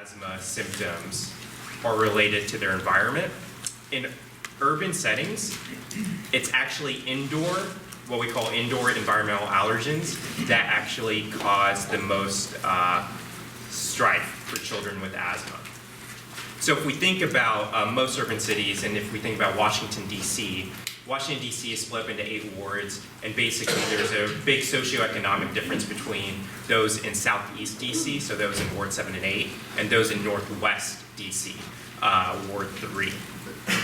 asthma symptoms are related to their environment. In urban settings, it's actually indoor, what we call indoor environmental allergens, that actually cause the most strife for children with asthma. So if we think about most urban cities, and if we think about Washington, D.C., Washington, D.C. is split up into 8 wards, and basically there's a big socioeconomic difference between those in Southeast D.C., so those in Ward 7 and 8, and those in Northwest D.C., Ward 3.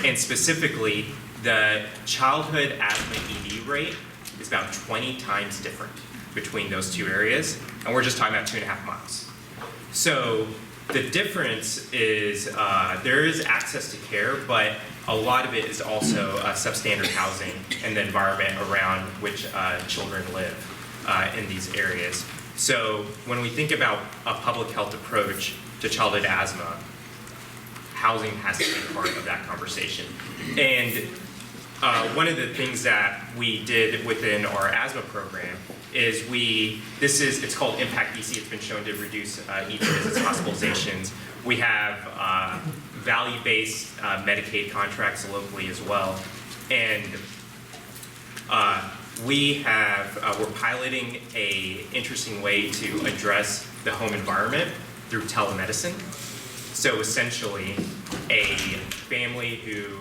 And specifically, the childhood asthma ED rate is about 20 times different between those two areas, and we're just talking about 2.5 miles. So the difference is there is access to care, but a lot of it is also substandard housing and the environment around which children live in these areas. So when we think about a public health approach to childhood asthma, housing has to be part of that conversation. And one of the things that we did within our asthma program is it's called Impact DC. It's been shown to reduce ED visits, hospitalizations. We have value-based Medicaid contracts locally as well. And we're piloting an interesting way to address the home environment through telemedicine. So essentially, a family who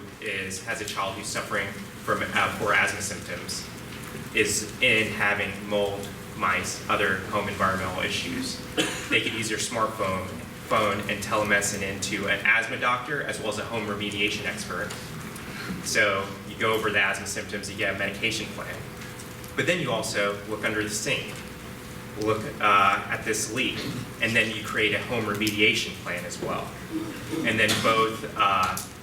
has a child who's suffering from poor asthma symptoms is having mold, mice, other home environmental issues. They could use their smartphone and telemedicine into an asthma doctor as well as a home remediation expert. So you go over the asthma symptoms, you get a medication plan. But then you also look under the sink, look at this leak, and then you create a home remediation plan as well. And then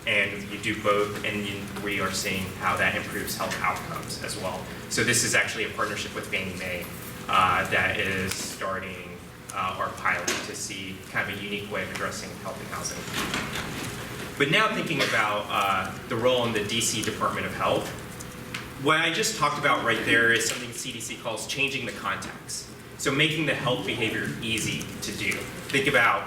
and you do both, and we are seeing how that improves health outcomes as well. So this is actually a partnership with Fannie Mae that is starting our pilot to see kind of a unique way of addressing health and housing. But now thinking about the role in the DC Department of Health, what I just talked about right there is something CDC calls changing the context. So making the health behavior easy to do. Think about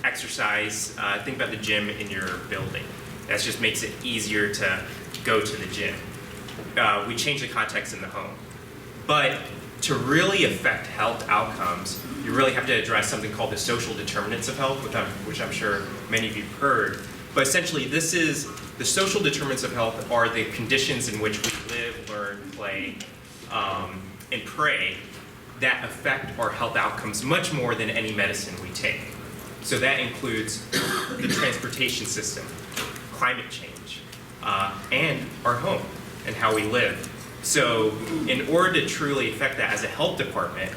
exercise, think about the gym in your building. That just makes it easier to go to the gym. We change the context in the home. But to really affect health outcomes, you really have to address something called the social determinants of health, which I'm sure many of you have heard. But essentially, the social determinants of health are the conditions in which we live, learn, play, and pray that affect our health outcomes much more than any medicine we take. So that includes the transportation system, climate change, and our home and how we live. So in order to truly affect that as a health department,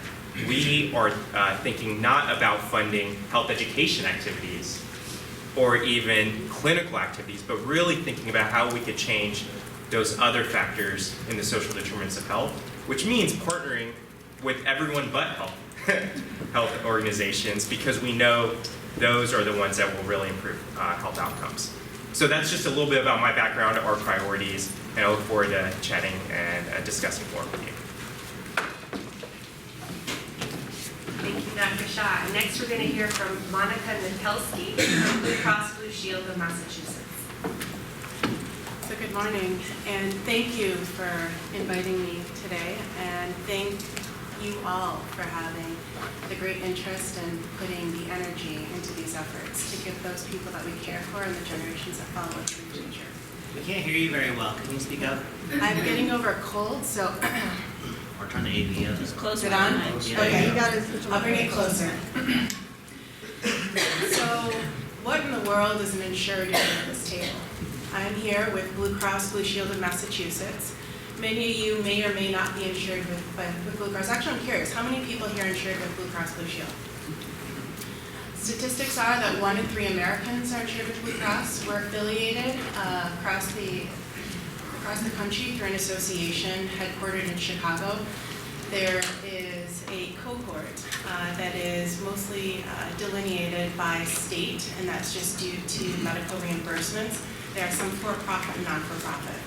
we are thinking not about funding health education activities or even clinical activities, but really thinking about how we could change those other factors in the social determinants of health, which means partnering with everyone but health organizations, because we know those are the ones that will really improve health outcomes. So that's just a little bit about my background, our priorities, and I look forward to chatting and discussing more with you. Thank you, Dr. Shah. And next we're going to hear from Nakielski from Blue Cross Blue Shield of Massachusetts. So good morning, and thank you for inviting me today, and thank you all for having the great interest and putting the energy into these efforts to give those people that we care for and the generations that follow us in the future. We can't hear you very well. Can you speak up? I'm getting over a cold, so Or turn the AV on. just close it on. Yeah. Okay, I'll bring it closer. So, what in the world is an insured here at this table? I'm here with Blue Cross Blue Shield of Massachusetts. Many of you may or may not be insured with Blue Cross. Actually, I'm curious, how many people here are insured with Blue Cross Blue Shield? Statistics are that 1 in 3 Americans are insured with Blue Cross. We're affiliated across the country through an association headquartered in Chicago. There is a cohort that is mostly delineated by state, and that's just due to medical reimbursements. There are some for-profit and non-for-profit.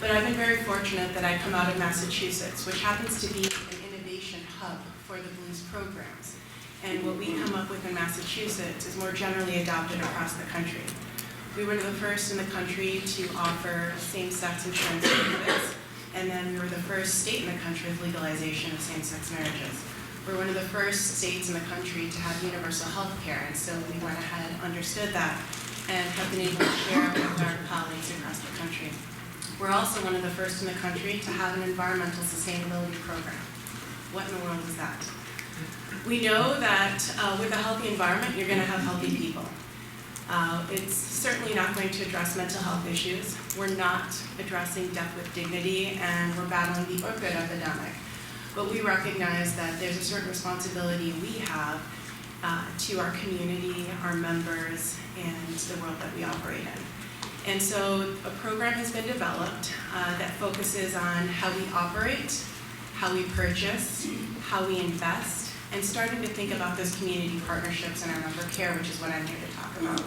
But I've been very fortunate that I come out of Massachusetts, which happens to be an innovation hub for the Blues programs. And what we come up with in Massachusetts is more generally adopted across the country. We were the first in the country to offer same-sex insurance benefits, and then we were the first state in the country with legalization of same-sex marriages. We're one of the first states in the country to have universal health care, and so we went ahead, understood that, and have been able to share with our colleagues across the country. We're also one of the first in the country to have an environmental sustainability program. What in the world is that? We know that with a healthy environment, you're going to have healthy people. It's certainly not going to address mental health issues. We're not addressing death with dignity, and we're battling the opioid epidemic. But we recognize that there's a certain responsibility we have to our community, our members, and the world that we operate in. And so a program has been developed that focuses on how we operate, how we purchase, how we invest, and starting to think about those community partnerships in our member care, which is what I'm here to talk about.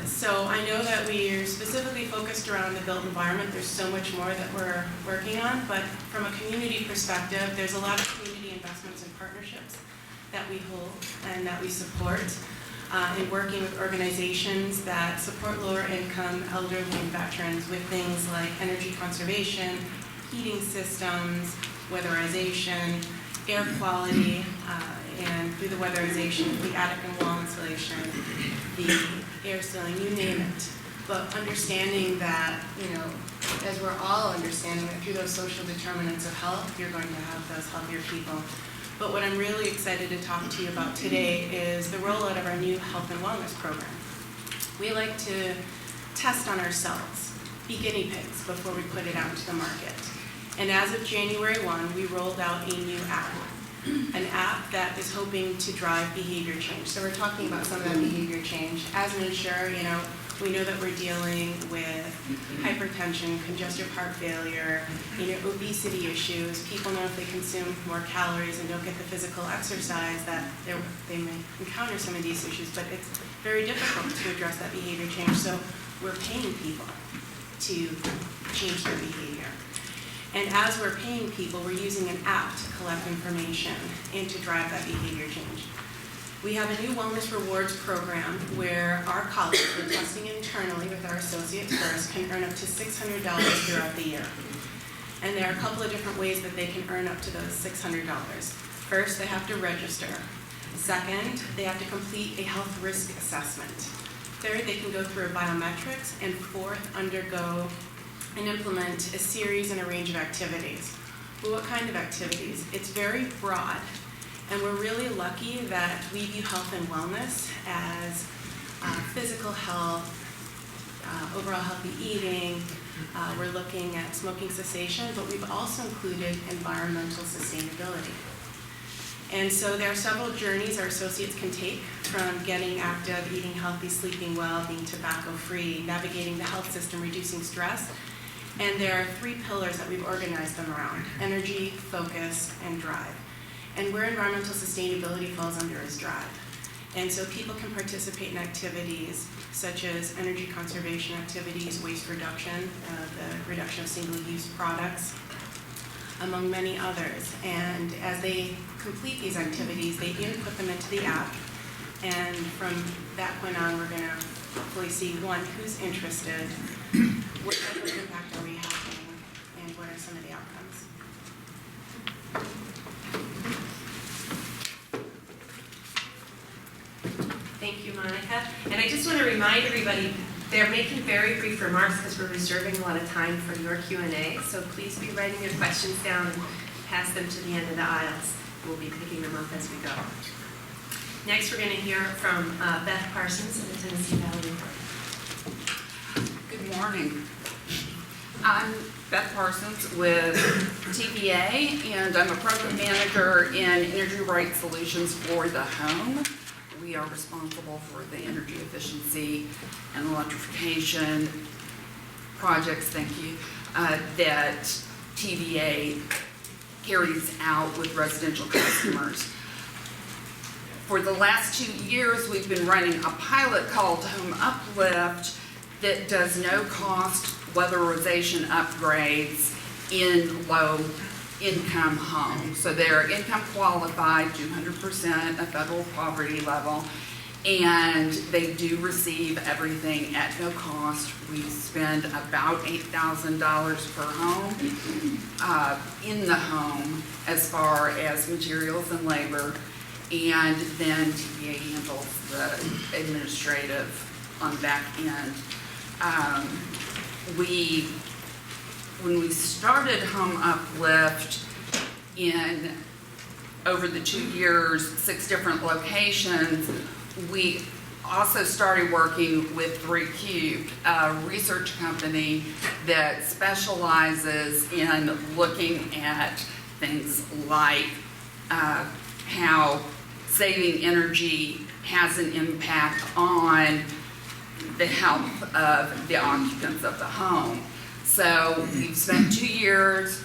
So I know that we're specifically focused around the built environment. There's so much more that we're working on, but from a community perspective, there's a lot of community investments and partnerships that we hold and that we support in working with organizations that support lower income, elderly, and veterans with things like energy conservation, heating systems, weatherization, air quality, and through the weatherization, the attic and wall insulation, the air sealing, you name it. But understanding that, as we're all understanding that through those social determinants of health, you're going to have those healthier people. But what I'm really excited to talk to you about today is the rollout of our new health and wellness program. We like to test on ourselves, be guinea pigs before we put it out to the market. And as of January 1, we rolled out a new app, an app that is hoping to drive behavior change. So we're talking about some of that behavior change. As an insurer, we know that we're dealing with hypertension, congestive heart failure, obesity issues. People know if they consume more calories and don't get the physical exercise that they may encounter some of these issues, but it's very difficult to address that behavior change. So we're paying people to change their behavior. And as we're paying people, we're using an app to collect information and to drive that behavior change. We have a new wellness rewards program where our colleagues, we're testing internally with our associates first, can earn up to $600 throughout the year. And there are a couple of different ways that they can earn up to those $600. First, they have to register. Second, they have to complete a health risk assessment. Third, they can go through biometrics. And fourth, undergo and implement a series and a range of activities. Well, what kind of activities? It's very broad, and we're really lucky that we view health and wellness as physical health, overall healthy eating. We're looking at smoking cessation, but we've also included environmental sustainability. And so there are several journeys our associates can take, from getting active, eating healthy, sleeping well, being tobacco-free, navigating the health system, reducing stress. And there are 3 pillars that we've organized them around: energy, focus, and drive. And where environmental sustainability falls under is drive. And so people can participate in activities such as energy conservation activities, waste reduction, the reduction of single-use products, among many others. And as they complete these activities, they input them into the app. And from that point on, we're going to hopefully see, one, who's interested, what type of impact are we having, and what are some of the outcomes. Thank you, Monica. And I just want to remind everybody, they're making very brief remarks because we're reserving a lot of time for your Q&A. So please be writing your questions down and pass them to the end of the aisles. We'll be picking them up as we go. Next, we're going to hear from Beth Parsons of the Tennessee Valley Report. Good morning. I'm Beth Parsons with TVA, and I'm a program manager in Energy Right Solutions for the Home. We are responsible for the energy efficiency and electrification projects, that TVA carries out with residential customers. For the last 2 years, we've been running a pilot called Home Uplift that does no-cost weatherization upgrades in low income home. So they're income qualified to 100% of federal poverty level, and they do receive everything at no cost. We spend about $8,000 per home in the home as far as materials and labor, and then TVA handles the administrative on the back end. When we started Home Uplift in over the 2 years, 6 different locations, we also started working with 3Cubed, a research company that specializes in looking at things like how saving energy has an impact on the health of the occupants of the home. So we've spent 2 years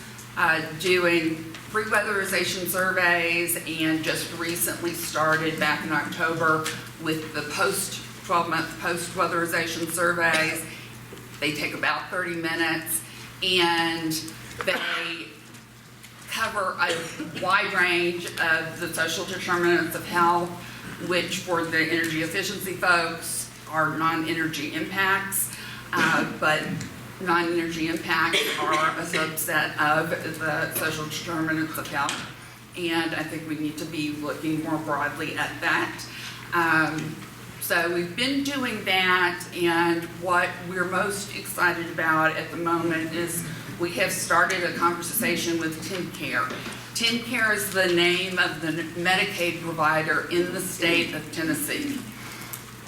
doing pre-weatherization surveys, and just recently started back in October with the 12-month post-weatherization surveys. They take about 30 minutes, and they cover a wide range of the social determinants of health, which for the energy efficiency folks are non-energy impacts, but non-energy impacts are a subset of the social determinants of health, and I think we need to be looking more broadly at that. So we've been doing that, and what we're most excited about at the moment is we have started a conversation with TennCare. TennCare is the name of the Medicaid provider in the state of Tennessee.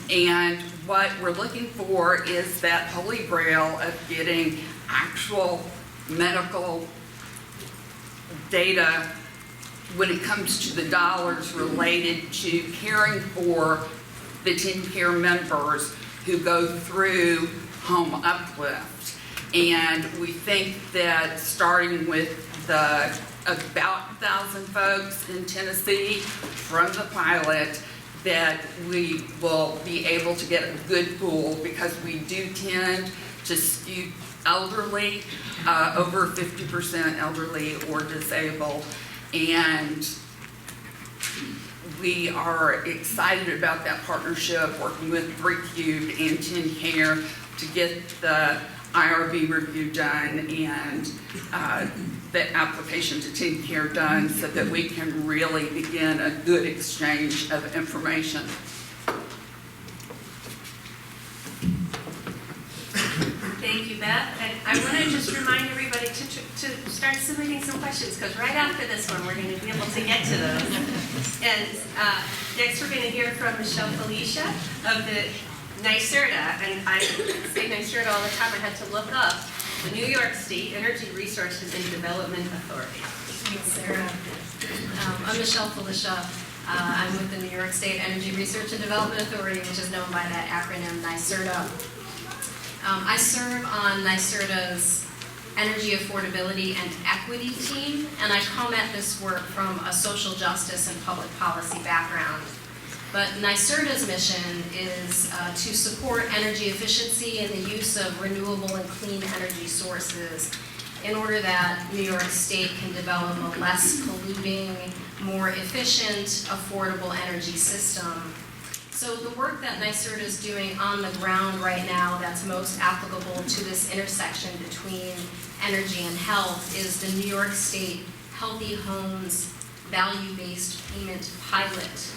And what we're looking for is that holy grail of getting actual medical data when it comes to the dollars related to caring for the TennCare members who go through Home Uplift. And we think that starting with the about 1,000 folks in Tennessee from the pilot, that we will be able to get a good pool, because we do tend to skew elderly, over 50% elderly or disabled, and we are excited about that partnership, working with 3Cubed and TennCare to get the IRB review done and the application to TennCare done, so that we can really begin a good exchange of information. Thank you, Beth. And I want to just remind everybody to start submitting some questions, because right after this one, we're going to be able to get to those. And next, we're going to hear from Mishel Filisha of the NYSERDA. And I say NYSERDA all the time. I had to look up the New York State Energy Resources and Development Authority. Thanks, Sarah. I'm Mishel Filisha. I'm with the New York State Energy Research and Development Authority, which is known by that acronym NYSERDA. I serve on NYSERDA's Energy Affordability and Equity team, and I come at this work from a social justice and public policy background. But NYSERDA's mission is to support energy efficiency and the use of renewable and clean energy sources in order that New York State can develop a less polluting, more efficient, affordable energy system. So the work that NYSERDA is doing on the ground right now that's most applicable to this intersection between energy and health is the New York State Healthy Homes Value-Based Payment Pilot.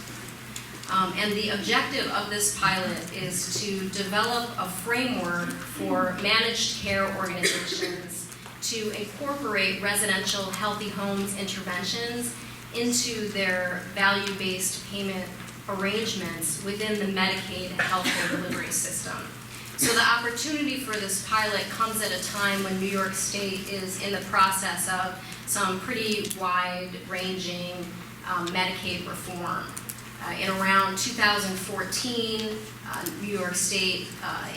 And the objective of this pilot is to develop a framework for managed care organizations to incorporate residential healthy homes interventions into their value-based payment arrangements within the Medicaid healthcare delivery system. So the opportunity for this pilot comes at a time when New York State is in the process of some pretty wide-ranging Medicaid reform. In around 2014, New York State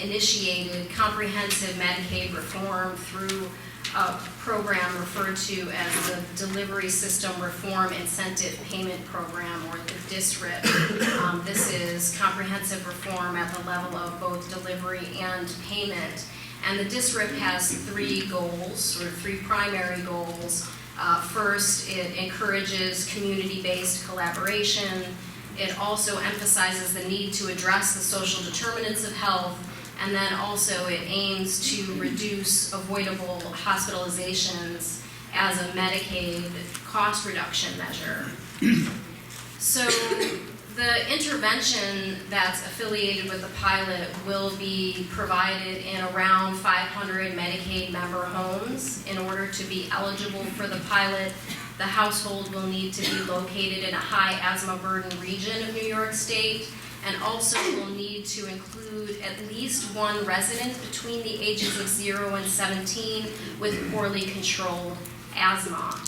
initiated comprehensive Medicaid reform through a program referred to as the Delivery System Reform Incentive Payment Program, or the DSRIP. This is comprehensive reform at the level of both delivery and payment. And the DSRIP has 3 goals, or 3 primary goals. First, it encourages community-based collaboration. It also emphasizes the need to address the social determinants of health, and then also it aims to reduce avoidable hospitalizations as a Medicaid cost reduction measure. So the intervention that's affiliated with the pilot will be provided in around 500 Medicaid member homes. In order to be eligible for the pilot, the household will need to be located in a high asthma burden region of New York State, and also will need to include at least one resident between the ages of 0 and 17 with poorly controlled asthma.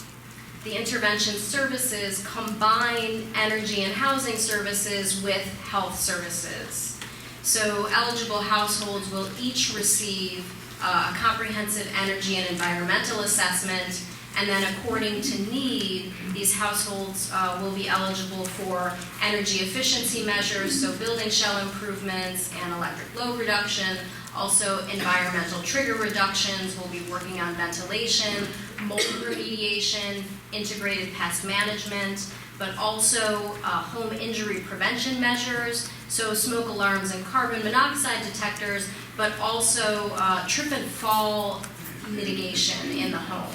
The intervention services combine energy and housing services with health services. So eligible households will each receive a comprehensive energy and environmental assessment, and then according to need, these households will be eligible for energy efficiency measures, so building shell improvements and electric load reduction. Also environmental trigger reductions. We'll be working on ventilation, mold remediation, integrated pest management, but also home injury prevention measures, so smoke alarms and carbon monoxide detectors, but also trip and fall mitigation in the home.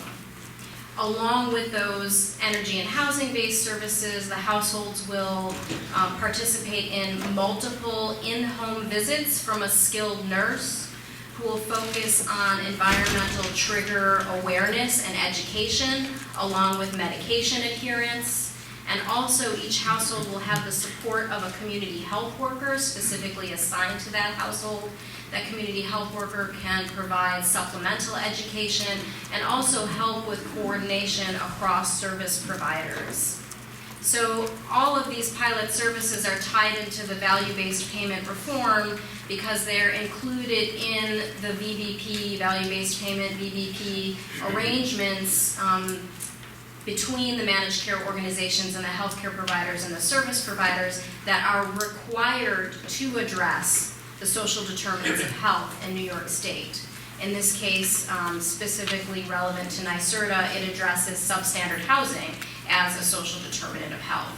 Along with those energy and housing-based services, the households will participate in multiple in-home visits from a skilled nurse who will focus on environmental trigger awareness and education, along with medication adherence. And also each household will have the support of a community health worker specifically assigned to that household. That community health worker can provide supplemental education and also help with coordination across service providers. So all of these pilot services are tied into the value-based payment reform because they're included in the VBP, value-based payment, VBP arrangements between the managed care organizations and the healthcare providers and the service providers that are required to address the social determinants of health in New York State. In this case, specifically relevant to NYSERDA, it addresses substandard housing as a social determinant of health.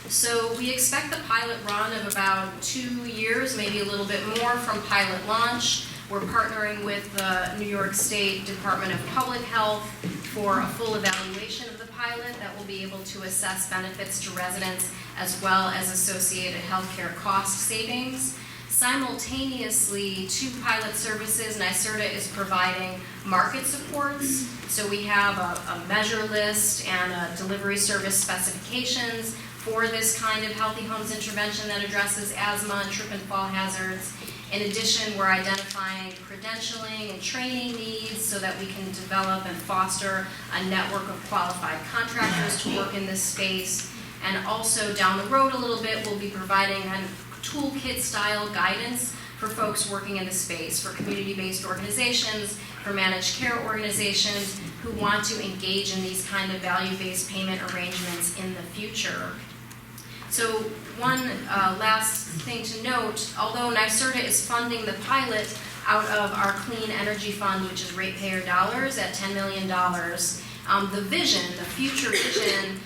So we expect the pilot run of about 2 years, maybe a little bit more from pilot launch. We're partnering with the New York State Department of Public Health for a full evaluation of the pilot that will be able to assess benefits to residents as well as associated healthcare cost savings. Simultaneously to pilot services, NYSERDA is providing market supports. So we have a measure list and a delivery service specifications for this kind of healthy homes intervention that addresses asthma and trip and fall hazards. In addition, we're identifying credentialing and training needs so that we can develop and foster a network of qualified contractors to work in this space. And also down the road a little bit, we'll be providing a toolkit style guidance for folks working in the space, for community-based organizations, for managed care organizations who want to engage in these kind of value-based payment arrangements in the future. So one last thing to note, although NYSERDA is funding the pilot out of our Clean Energy Fund, which is ratepayer dollars at $10 million, the vision, the future vision,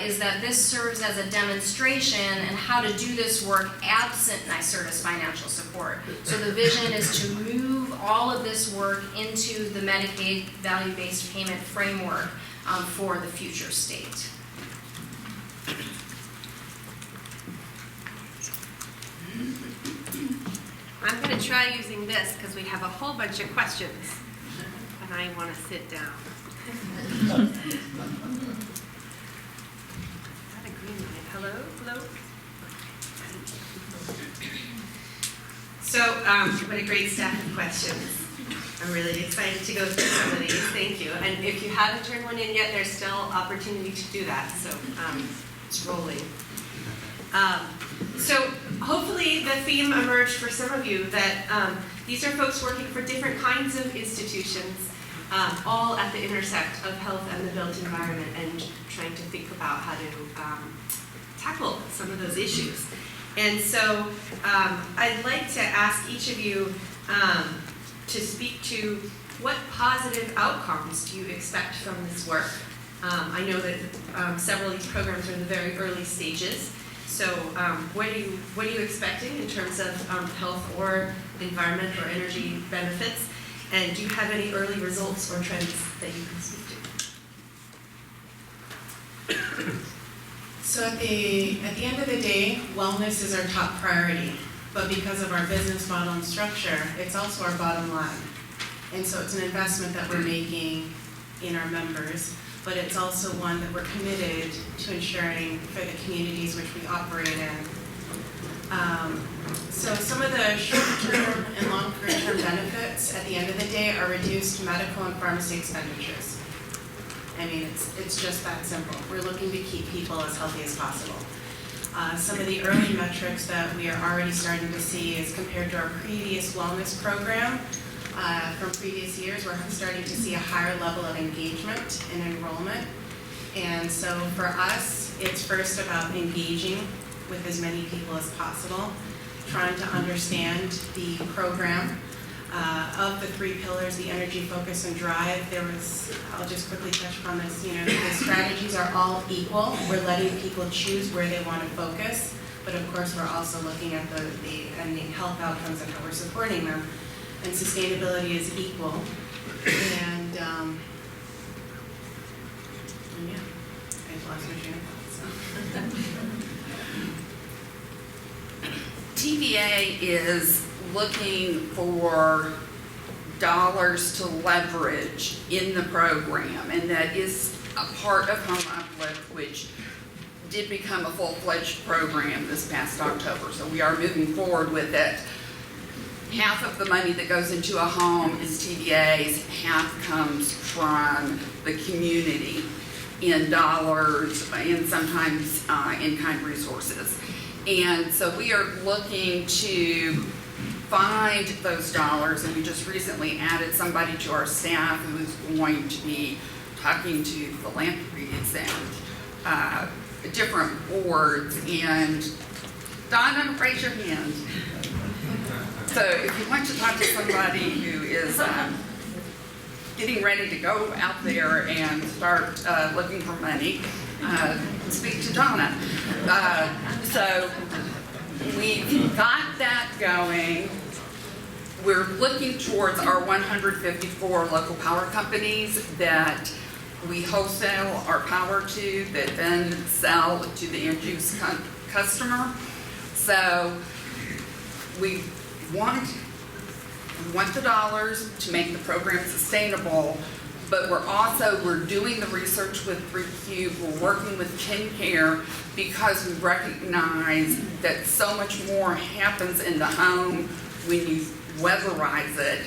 is that this serves as a demonstration and how to do this work absent NYSERDA's financial support. So the vision is to move all of this work into the Medicaid value-based payment framework for the future state. I'm going to try using this because we have a whole bunch of questions, and I want to sit down. Hello, hello. So, what a great stack of questions. I'm really excited to go through some of these. Thank you. And if you haven't turned one in yet, there's still opportunity to do that. So, it's rolling. So hopefully the theme emerged for some of you that these are folks working for different kinds of institutions, all at the intersect of health and the built environment, and trying to think about how to tackle some of those issues. And so I'd like to ask each of you to speak to what positive outcomes do you expect from this work? I know that several of these programs are in the very early stages. So what are you expecting in terms of health or environment or energy benefits? And do you have any early results or trends that you can speak to? So at the end of the day, wellness is our top priority. But because of our business model and structure, it's also our bottom line. And so it's an investment that we're making in our members, but it's also one that we're committed to ensuring for the communities which we operate in. So some of the short-term and long-term benefits at the end of the day are reduced medical and pharmacy expenditures. I mean, it's just that simple. We're looking to keep people as healthy as possible. Some of the early metrics that we are already starting to see is compared to our previous wellness program from previous years, we're starting to see a higher level of engagement and enrollment. And so for us, it's first about engaging with as many people as possible, trying to understand the program. Of the 3 pillars, the energy, focus, and drive, I'll just quickly touch upon this, the strategies are all equal. We're letting people choose where they want to focus, but of course we're also looking at the health outcomes and how we're supporting them. And sustainability is equal. And yeah, I've lost my train of thought, so. TVA is looking for dollars to leverage in the program, and that is a part of Home Uplift, which did become a full-fledged program this past October. So we are moving forward with it. Half of the money that goes into a home is TVA's, half comes from the community in dollars and sometimes in-kind resources. And so we are looking to find those dollars, and we just recently added somebody to our staff who is going to be talking to philanthropies and different boards. And Donna, raise your hand. So if you want to talk to somebody who is getting ready to go out there and start looking for money, speak to Donna. So we've got that going. We're looking towards our 154 local power companies that we wholesale our power to, that then sell to the end use customer. So we want the dollars to make the program sustainable, but we're doing the research with 3Q, we're working with KinCare because we recognize that so much more happens in the home when you weatherize it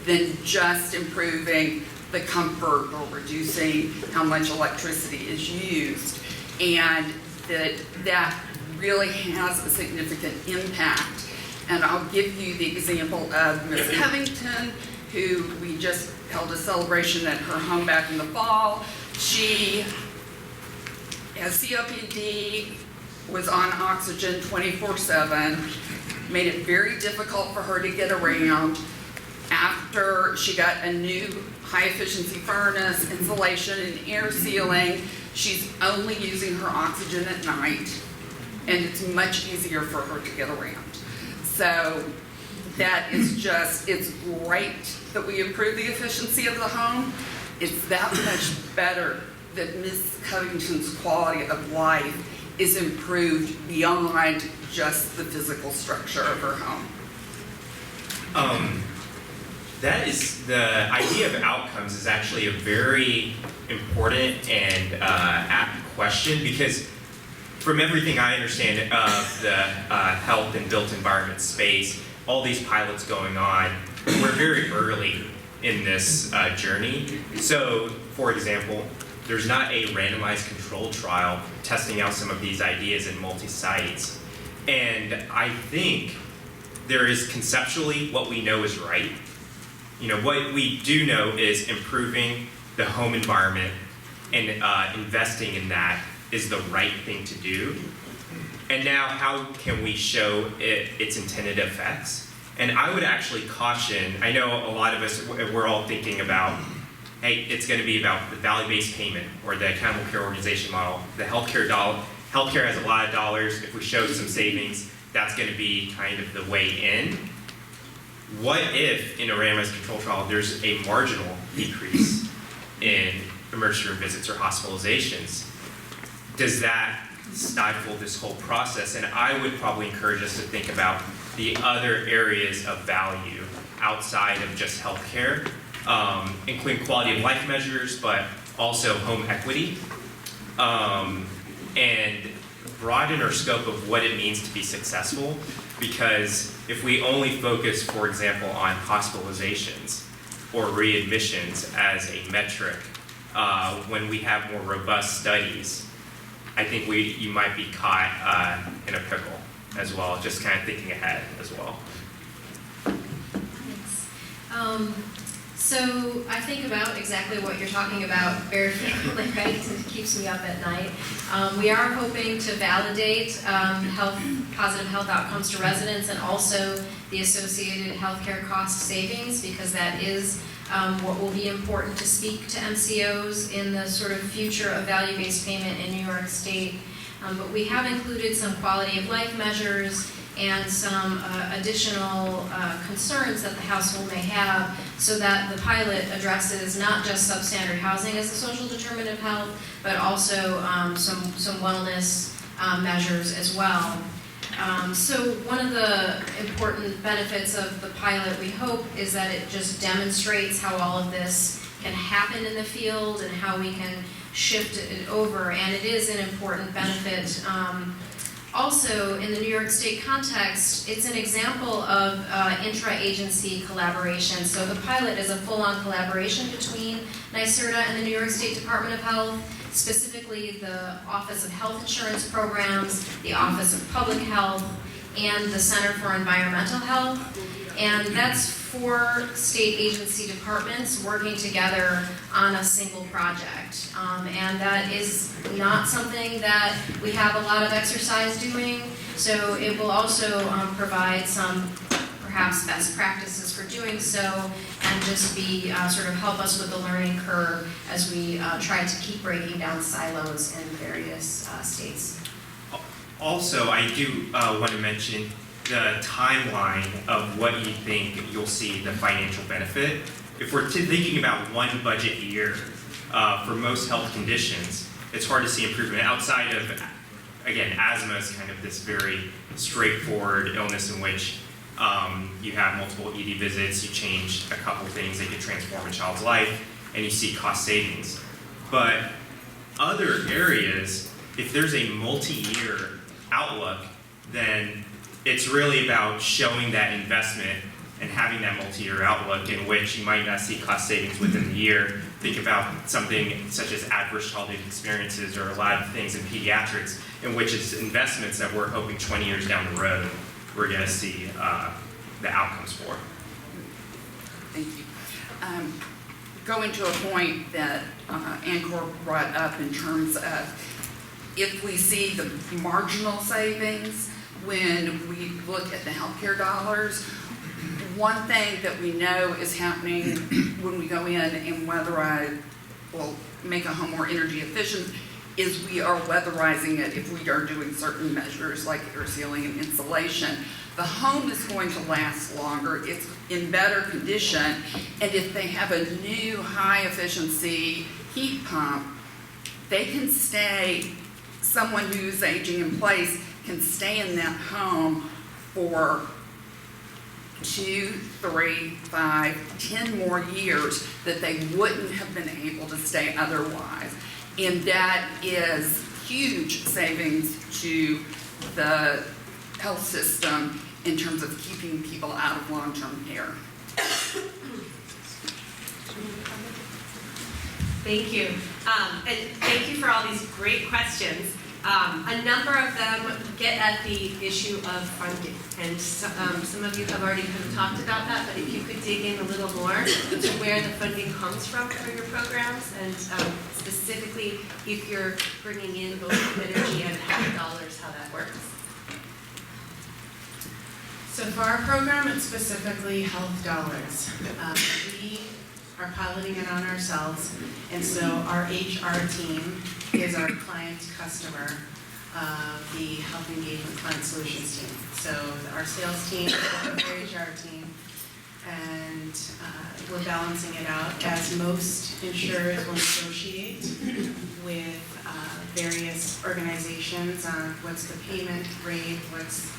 than just improving the comfort or reducing how much electricity is used, and that really has a significant impact. And I'll give you the example of Ms. Covington, who we just held a celebration at her home back in the fall. She has COPD, was on oxygen 24/7, made it very difficult for her to get around. After she got a new high-efficiency furnace, insulation, and air sealing, she's only using her oxygen at night, and it's much easier for her to get around. So that is just, it's great that we improve the efficiency of the home. It's that much better that Ms. Covington's quality of life is improved beyond just the physical structure of her home. That is, the idea of outcomes is actually a very important and apt question, because from everything I understand of the health and built environment space, all these pilots going on, we're very early in this journey. So, for example, there's not a randomized controlled trial testing out some of these ideas in multi-sites. And I think there is conceptually what we know is right. You know, what we do know is improving the home environment and investing in that is the right thing to do. And now how can we show its intended effects? And I would actually caution, I know a lot of us, we're all thinking about, hey, it's going to be about the value-based payment or the accountable care organization model. The healthcare has a lot of dollars. If we show some savings, that's going to be kind of the way in. What if, in a randomized control trial, there's a marginal decrease in emergency room visits or hospitalizations? Does that stifle this whole process? And I would probably encourage us to think about the other areas of value outside of just healthcare, including quality of life measures, but also home equity, and broaden our scope of what it means to be successful. Because if we only focus, for example, on hospitalizations or readmissions as a metric, when we have more robust studies, I think you might be caught in a pickle as well, just kind of thinking ahead as well. Thanks. So I think about exactly what you're talking about very frequently, right? It keeps me up at night. We are hoping to validate positive health outcomes to residents and also the associated healthcare cost savings, because that is what will be important to speak to MCOs in the sort of future of value-based payment in New York State. But we have included some quality of life measures and some additional concerns that the household may have, so that the pilot addresses not just substandard housing as a social determinant of health, but also some wellness measures as well. So one of the important benefits of the pilot, we hope, is that it just demonstrates how all of this can happen in the field and how we can shift it over, and it is an important benefit. Also, in the New York State context, it's an example of intra-agency collaboration. So the pilot is a full-on collaboration between NYSERDA and the New York State Department of Health, specifically the Office of Health Insurance Programs, the Office of Public Health, and the Center for Environmental Health. And that's 4 state agency departments working together on a single project. And that is not something that we have a lot of exercise doing, so it will also provide some perhaps best practices for doing so, and just be sort of help us with the learning curve as we try to keep breaking down silos in various states. Also, I do want to mention the timeline of what you think you'll see the financial benefit. If we're thinking about one budget year for most health conditions, it's hard to see improvement outside of, again, asthma is kind of this very straightforward illness in which you have multiple ED visits, you change a couple things that could transform a child's life, and you see cost savings. But other areas, if there's a multi-year outlook, then it's really about showing that investment and having that multi-year outlook in which you might not see cost savings within the year. Think about something such as adverse childhood experiences or a lot of things in pediatrics in which it's investments that we're hoping 20 years down the road we're going to see the outcomes for. Thank you. Going to a point that Ankoor brought up in terms of if we see the marginal savings when we look at the healthcare dollars, one thing that we know is happening when we go in and make a home more energy efficient is we are weatherizing it if we are doing certain measures like air sealing and insulation. The home is going to last longer, it's in better condition, and if they have a new high efficiency heat pump, they can stay, someone who's aging in place can stay in that home for 2, 3, 5, 10 more years that they wouldn't have been able to stay otherwise. And that is huge savings to the health system in terms of keeping people out of long-term care. Thank you. And thank you for all these great questions. A number of them get at the issue of funding, and some of you have already kind of talked about that, but if you could dig in a little more to where the funding comes from for your programs, and specifically if you're bringing in both energy and health dollars, how that works. So for our program, it's specifically health dollars. We are piloting it on ourselves, and so our HR team is our client customer of the Health Engagement Client Solutions team. So our sales team, our HR team, and we're balancing it out as most insurers will negotiate with various organizations on what's the payment rate, what's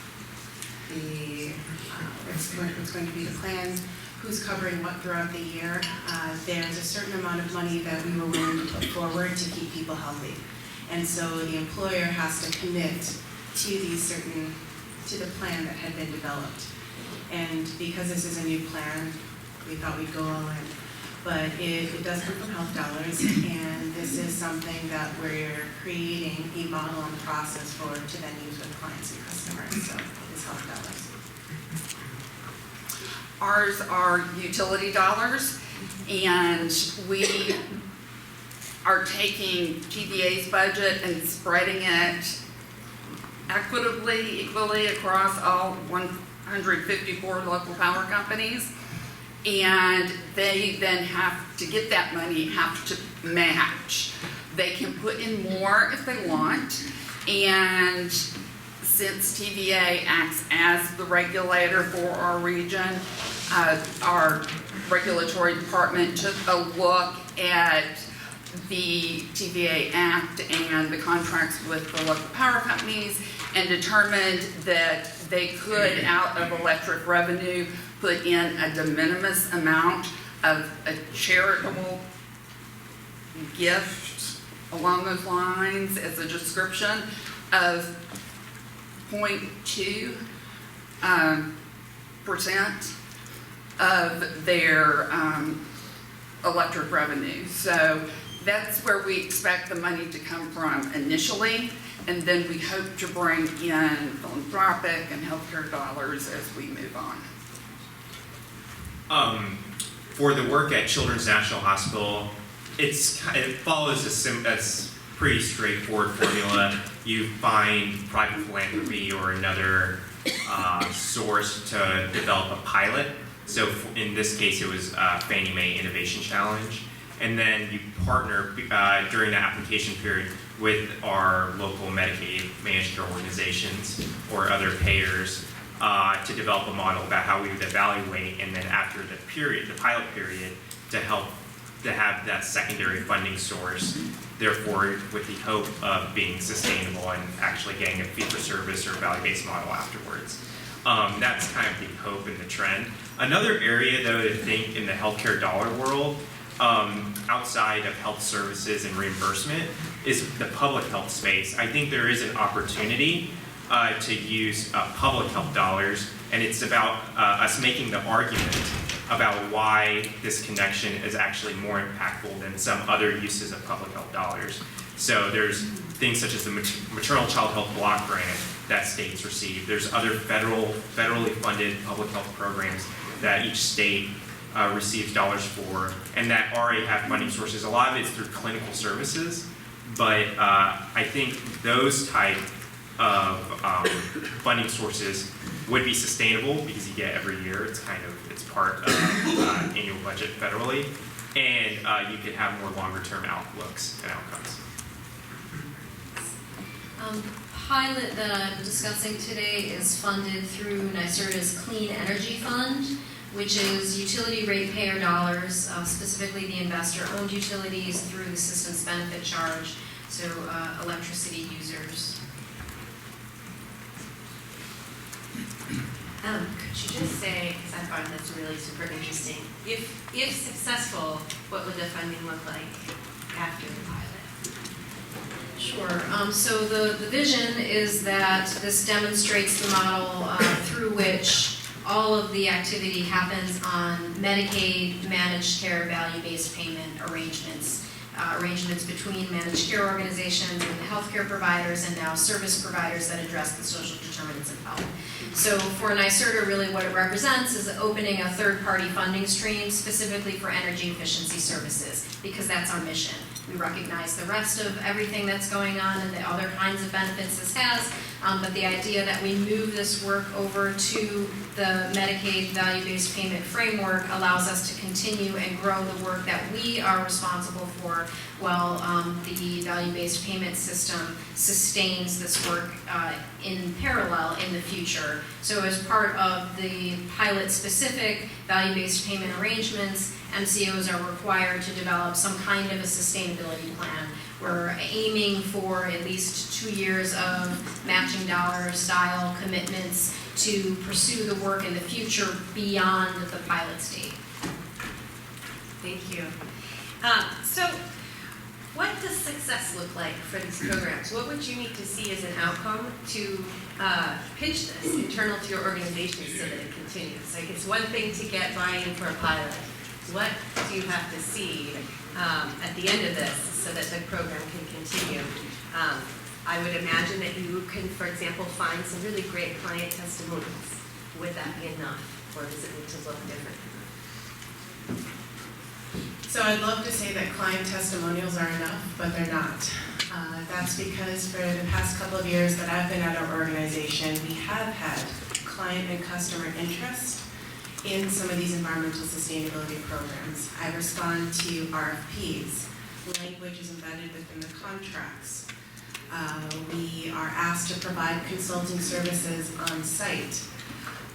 going to be the plan, who's covering what throughout the year. There's a certain amount of money that we were willing to put forward to keep people healthy. And so the employer has to commit to the plan that had been developed. And because this is a new plan, we thought we'd go all in. But it does come from health dollars, and this is something that we're creating a model and process for to then use with clients and customers, so it's health dollars. Ours are utility dollars, and we are taking TVA's budget and spreading it equally across all 154 local power companies. And they then have to get that money, have to match. They can put in more if they want, and since TVA acts as the regulator for our region, our regulatory department took a look at the TVA Act and the contracts with the local power companies and determined that they could, out of electric revenue, put in a de minimis amount of a charitable gift along those lines as a description of 0.2% of their electric revenue. So that's where we expect the money to come from initially, and then we hope to bring in philanthropic and healthcare dollars as we move on. For the work at Children's National Hospital, it follows a pretty straightforward formula. You find private philanthropy or another source to develop a pilot. So in this case, it was Fannie Mae Innovation Challenge. And then you partner during the application period with our local Medicaid managed care organizations or other payers to develop a model about how we would evaluate, and then after the pilot period, to help to have that secondary funding source, therefore with the hope of being sustainable and actually getting a fee-for-service or value-based model afterwards. That's kind of the hope and the trend. Another area, though, to think in the healthcare dollar world, outside of health services and reimbursement, is the public health space. I think there is an opportunity to use public health dollars, and it's about us making the argument about why this connection is actually more impactful than some other uses of public health dollars. So there's things such as the Maternal Child Health Block Grant that states receive. There's other federally funded public health programs that each state receives dollars for, and that already have funding sources. A lot of it's through clinical services, but I think those type of funding sources would be sustainable because you get every year. It's part of annual budget federally, and you could have more longer-term outlooks and outcomes. Pilot that I'm discussing today is funded through NYSERDA's Clean Energy Fund, which is utility ratepayer dollars, specifically the investor-owned utilities through the system's benefit charge, so electricity users. Could you just say, because I find this really super interesting, if successful, what would the funding look like after the pilot? Sure. So the vision is that this demonstrates the model through which all of the activity happens on Medicaid managed care value-based payment arrangements. Arrangements between managed care organizations and healthcare providers, and now service providers that address the social determinants of health. So for NYSERDA, really what it represents is opening a third-party funding stream specifically for energy efficiency services, because that's our mission. We recognize the rest of everything that's going on and the other kinds of benefits this has, But the idea that we move this work over to the Medicaid value-based payment framework allows us to continue and grow the work that we are responsible for while the value-based payment system sustains this work in parallel in the future. So as part of the pilot-specific value-based payment arrangements, MCOs are required to develop some kind of a sustainability plan. We're aiming for at least 2 years of matching dollar style commitments to pursue the work in the future beyond the pilot state. Thank you. So what does success look like for these programs? What would you need to see as an outcome to pitch this internal to your organization so that it continues? Like, it's one thing to get buy-in for a pilot. What do you have to see at the end of this so that the program can continue? I would imagine that you can, for example, find some really great client testimonials. Would that be enough, or does it need to look different? So I'd love to say that client testimonials are enough, but they're not. That's because for the past couple of years that I've been at our organization, we have had client and customer interest in some of these environmental sustainability programs. I respond to RFPs. Language is embedded within the contracts. We are asked to provide consulting services on site,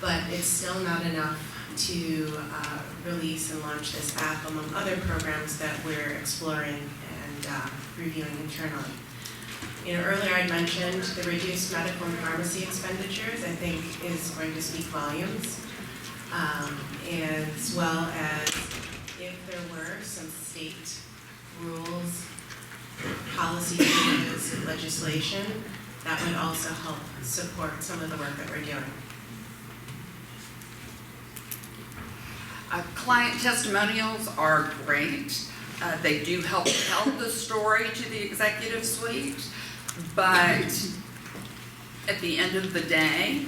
but it's still not enough to release and launch this app among other programs that we're exploring and reviewing internally. Earlier I mentioned the reduced medical and pharmacy expenditures, I think is going to speak volumes, as well as if there were some state rules, policy changes, legislation, that would also help support some of the work that we're doing. Client testimonials are great. They do help tell the story to the executive suite, but at the end of the day,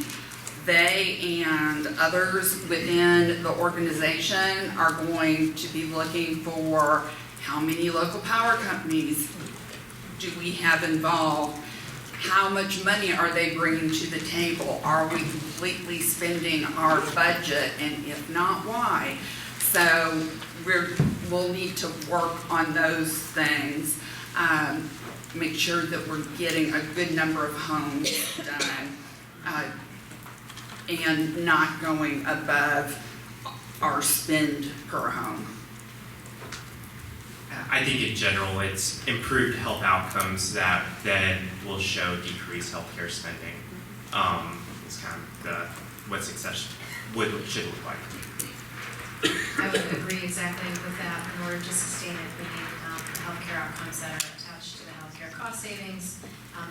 they and others within the organization are going to be looking for how many local power companies do we have involved? How much money are they bringing to the table? Are we completely spending our budget? And if not, why? So we'll need to work on those things. Make sure that we're getting a good number of homes done and not going above our spend per home. I think in general, it's improved health outcomes that then will show decreased healthcare spending. It's kind of what success should look like. I would agree exactly with that. In order to sustain it, we need healthcare outcomes that are attached to the healthcare cost savings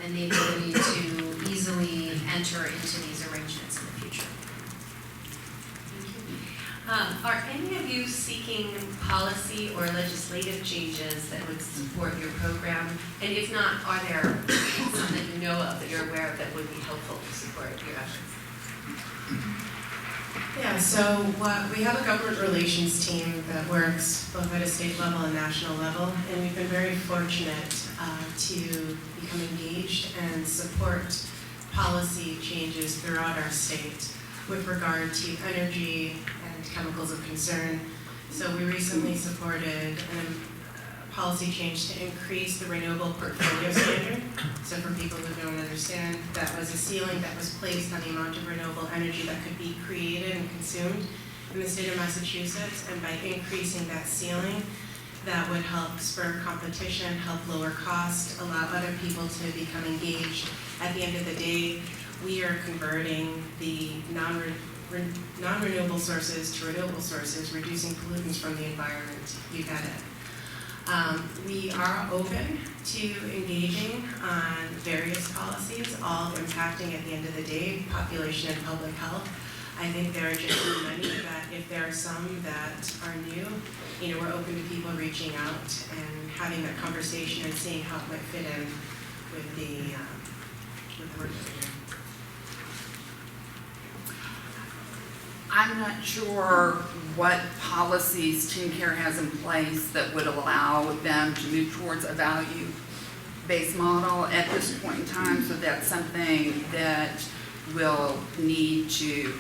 and the ability to easily enter into these arrangements in the future. Are any of you seeking policy or legislative changes that would support your program? And if not, are there some that you know of that you're aware of that would be helpful to support your efforts? Yeah, so we have a government relations team that works both at a state level and national level, and we've been very fortunate to become engaged and support policy changes throughout our state with regard to energy and chemicals of concern. So we recently supported a policy change to increase the renewable portfolio standard. So for people who don't understand, that was a ceiling that was placed on the amount of renewable energy that could be created and consumed in the state of Massachusetts. And by increasing that ceiling, that would help spur competition, help lower cost, allow other people to become engaged. At the end of the day, we are converting the non-renewable sources to renewable sources, reducing pollutants from the environment. You got it. We are open to engaging on various policies, all impacting at the end of the day population and public health. I think there are just so many that if there are some that are new, we're open to people reaching out and having that conversation and seeing how it might fit in with the work that we're doing. I'm not sure what policies TeamCare has in place that would allow them to move towards a value-based model at this point in time, so that's something that we'll need to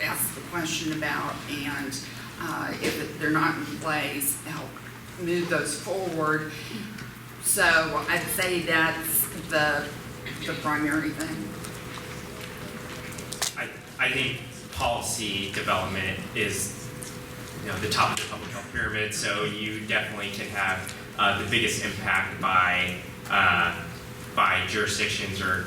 ask the question about, and if they're not in place, help move those forward. So I'd say that's the primary thing. I think policy development is, the top of the public health pyramid, so you definitely can have the biggest impact by jurisdictions or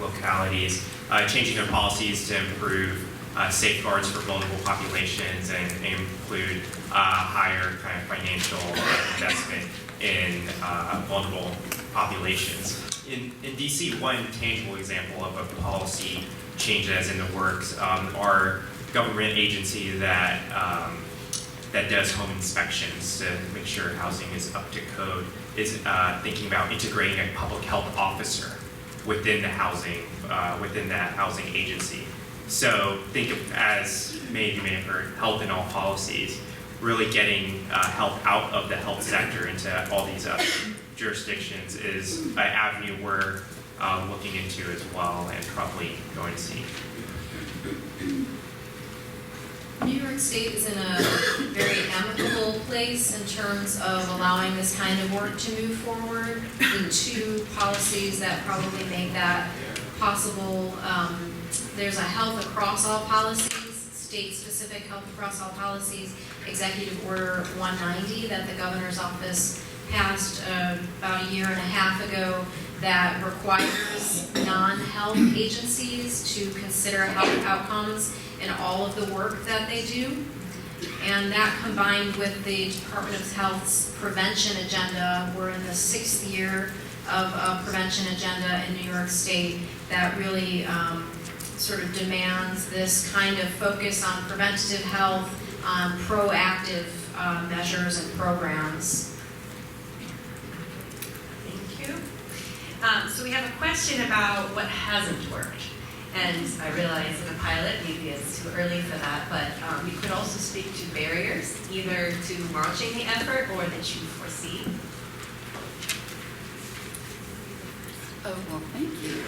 localities changing their policies to improve safeguards for vulnerable populations and include higher kind of financial investment in vulnerable populations. In DC, one tangible example of a policy change that's in the works, our government agency that does home inspections to make sure housing is up to code is thinking about integrating a public health officer within the housing agency. So think of, as you may have heard, health in all policies, really getting health out of the health sector into all these other jurisdictions is an avenue we're looking into as well and probably going to see. New York State is in a very amicable place in terms of allowing this kind of work to move forward. The two policies that probably make that possible, there's a health across all policies, state-specific health across all policies, Executive Order 190 that the governor's office passed about a year and a half ago that requires non-health agencies to consider health outcomes in all of the work that they do. And that combined with the Department of Health's prevention agenda, we're in the 6th year of a prevention agenda in New York State that really sort of demands this kind of focus on preventative health, on proactive measures and programs. Thank you. So we have a question about what hasn't worked. And I realize in a pilot, maybe it's too early for that, but we could also speak to barriers, either to launching the effort or that you foresee. Oh, well, thank you.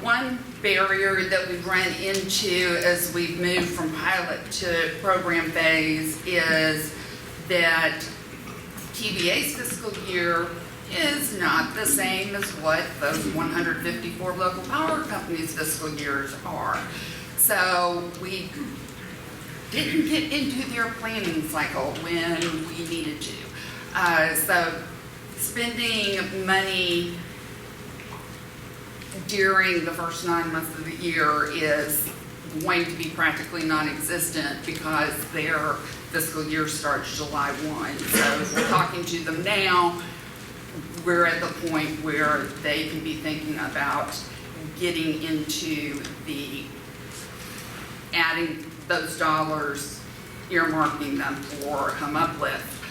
One barrier that we've run into as we've moved from pilot to program phase is that TVA's fiscal year is not the same as what those 154 local power companies' fiscal years are. So we didn't get into their planning cycle when we needed to. So spending money during the first 9 months of the year is going to be practically non-existent because their fiscal year starts July 1. So if we're talking to them now, we're at the point where they can be thinking about getting into the adding those dollars, earmarking them for home uplift.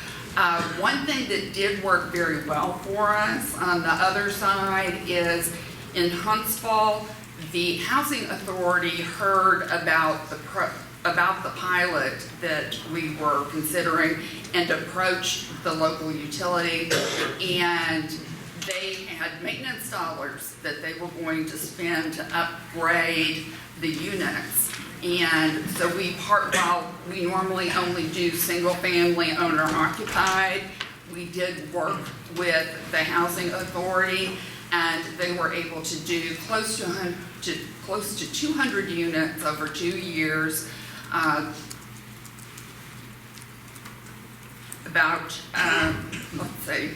One thing that did work very well for us on the other side is in Huntsville, the Housing Authority heard about the pilot that we were considering and approached the local utility, and they had maintenance dollars that they were going to spend to upgrade the units. And so while we normally only do single family owner occupied, we did work with the Housing Authority, and they were able to do close to 200 units over 2 years, about, let's say,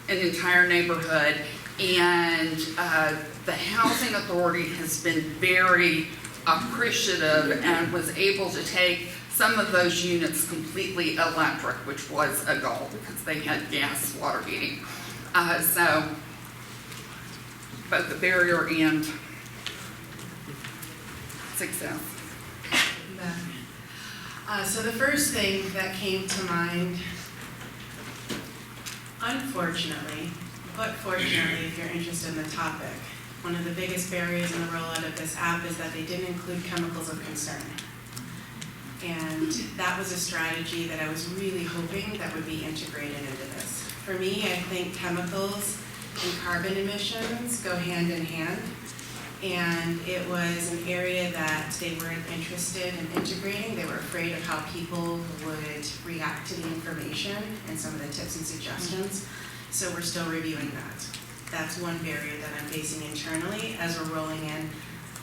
an entire neighborhood. And the Housing Authority has been very appreciative and was able to take some of those units completely electric, which was a goal because they had gas water heating. So both the barrier and success. So the first thing that came to mind, unfortunately, but fortunately if you're interested in the topic, one of the biggest barriers in the rollout of this app is that they didn't include chemicals of concern. And that was a strategy that I was really hoping that would be integrated into this. For me, I think chemicals and carbon emissions go hand in hand. And it was an area that they weren't interested in integrating. They were afraid of how people would react to the information and some of the tips and suggestions. So we're still reviewing that. That's one barrier that I'm facing internally as we're rolling in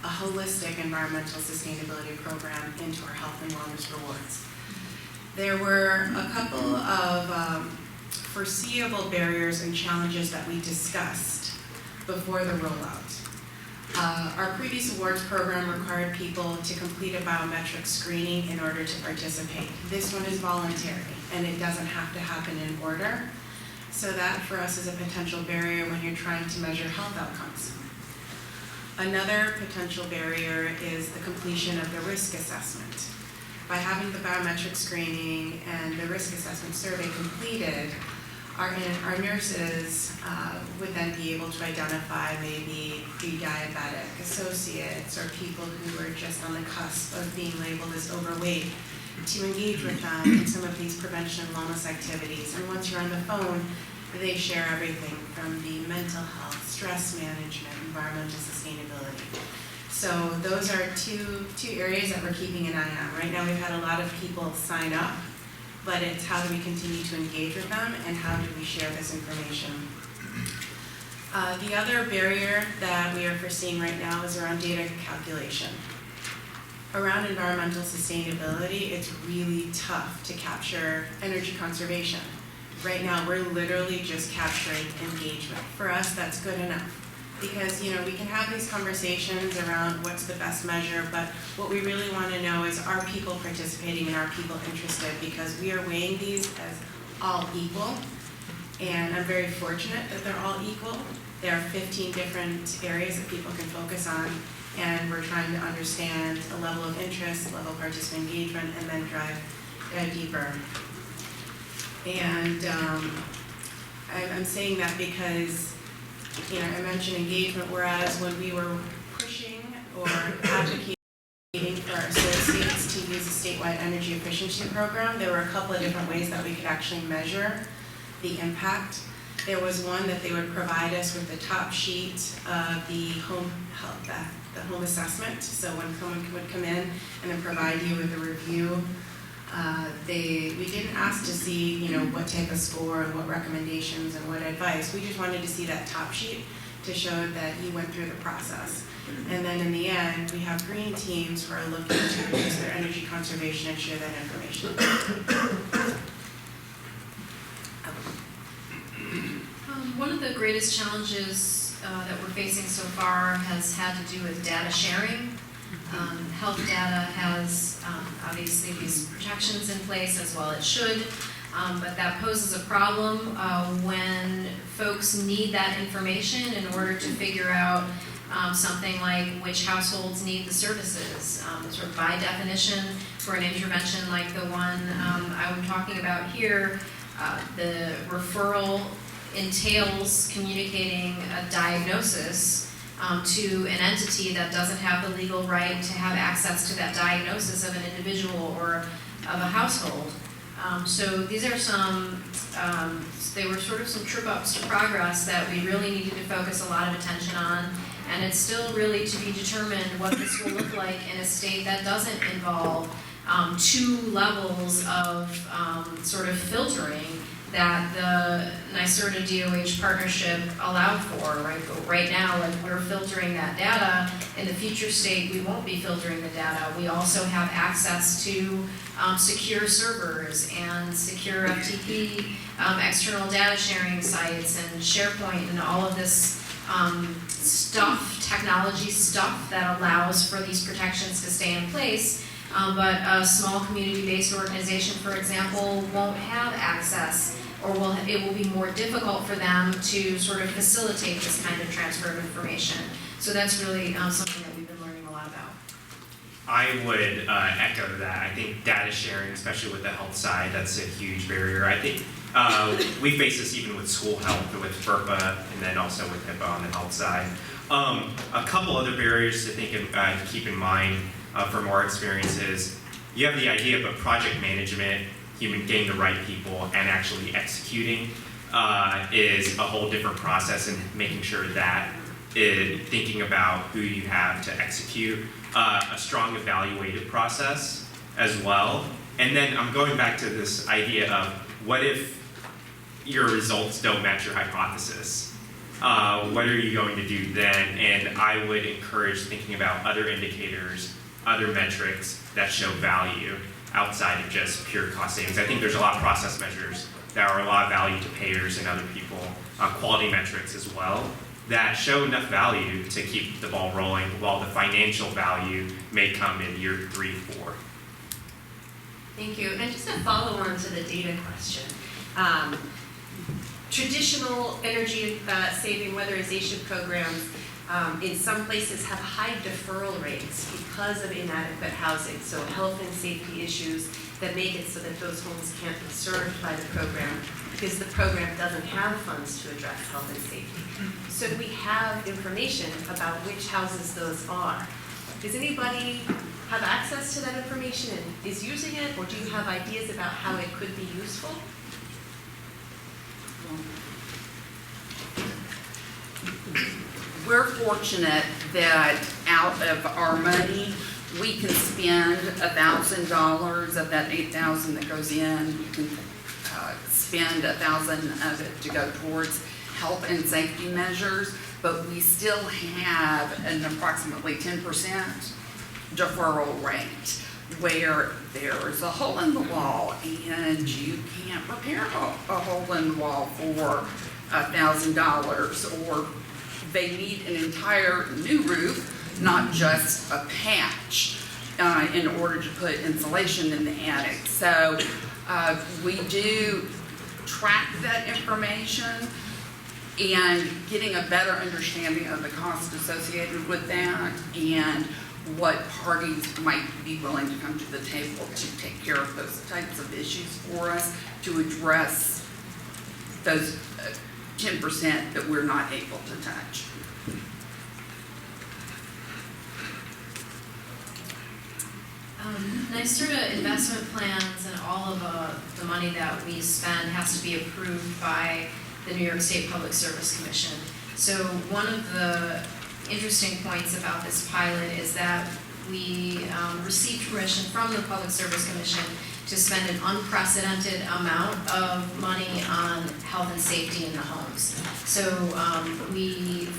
a holistic environmental sustainability program into our health and wellness rewards. There were a couple of foreseeable barriers and challenges that we discussed before the rollout. Our previous awards program required people to complete a biometric screening in order to participate. This one is voluntary, and it doesn't have to happen in order. So that for us is a potential barrier when you're trying to measure health outcomes. Another potential barrier is the completion of the risk assessment. By having the biometric screening and the risk assessment survey completed, our nurses would then be able to identify maybe pre-diabetic associates or people who are just on the cusp of being labeled as overweight, to engage with them in some of these prevention and wellness activities. And once you're on the phone, they share everything from the mental health, stress management, environmental sustainability. So those are two areas that we're keeping an eye on. Right now we've had a lot of people sign up, but it's how do we continue to engage with them and how do we share this information. The other barrier that we are foreseeing right now is around data calculation. Around environmental sustainability, it's really tough to capture energy conservation. Right now, we're literally just capturing engagement. For us, that's good enough. Because, we can have these conversations around what's the best measure, but what we really want to know is, are people participating and are people interested? Because we are weighing these as all equal, and I'm very fortunate that they're all equal. There are 15 different areas that people can focus on, and we're trying to understand a level of interest, level of participant engagement, and then drive deeper. And I'm saying that because, I mentioned engagement, whereas when we were pushing or advocating for our associates to use a statewide energy efficiency program, there were a couple of different ways that we could actually measure the impact. There was one that they would provide us with the top sheet of the home health, the home assessment. So when someone would come in and then provide you with a review, we didn't ask to see, what type of score and what recommendations and what advice. We just wanted to see that top sheet to show that you went through the process. And then in the end, we have green teams who are looking to reduce their energy conservation and share that information. One of the greatest challenges that we're facing so far has had to do with data sharing. Health data has obviously these protections in place, as well it should, but that poses a problem when folks need that information in order to figure out something like which households need the services. Sort of by definition, for an intervention like the one I'm talking about here, the referral entails communicating a diagnosis to an entity that doesn't have the legal right to have access to that diagnosis of an individual or of a household. So these are they were sort of some trip-ups to progress that we really needed to focus a lot of attention on, and it's still really to be determined what this will look like in a state that doesn't involve two levels of sort of filtering that the NYSERDA DOH partnership allowed for, right? But right now, we're filtering that data. In the future state, we won't be filtering the data. We also have access to secure servers and secure FTP, external data sharing sites and SharePoint and all of this technology stuff that allows for these protections to stay in place. But a small community-based organization, for example, won't have access, or it will be more difficult for them to sort of facilitate this kind of transfer of information. So that's really something that we've been learning a lot about. I would echo that. I think data sharing, especially with the health side, that's a huge barrier. I think we face this even with school health, with FERPA, and then also with HIPAA on the health side. A couple other barriers to keep in mind from our experiences. You have the idea of a project management, getting the right people, and actually executing is a whole different process in making sure that thinking about who you have to execute, a strong evaluative process as well. And then I'm going back to this idea of what if your results don't match your hypothesis? What are you going to do then? And I would encourage thinking about other indicators, other metrics that show value outside of just pure cost savings. I think there's a lot of process measures that are a lot of value to payers and other people, quality metrics as well, that show enough value to keep the ball rolling, while the financial value may come in year 3, 4. Thank you. And just a follow on to the data question. Traditional energy saving weatherization programs in some places have high deferral rates because of inadequate housing, so health and safety issues that make it so that those homes can't be served by the program because the program doesn't have funds to address health and safety. So we have information about which houses those are. Does anybody have access to that information and is using it, or do you have ideas about how it could be useful? We're fortunate that out of our money, we can spend $1,000 of that $8,000 that goes in. You can spend $1,000 of it to go towards health and safety measures, but we still have an approximately 10% deferral rate where there's a hole in the wall and you can't repair a hole in the wall for $1,000, or they need an entire new roof, not just a patch, in order to put insulation in the attic. So we do track that information and getting a better understanding of the cost associated with that and what parties might be willing to come to the table to take care of those types of issues for us to address those 10% that we're not able to touch. NYSERDA investment plans and all of the money that we spend has to be approved by the New York State Public Service Commission. So one of the interesting points about this pilot is that we received permission from the Public Service Commission to spend an unprecedented amount of money on health and safety in the homes. So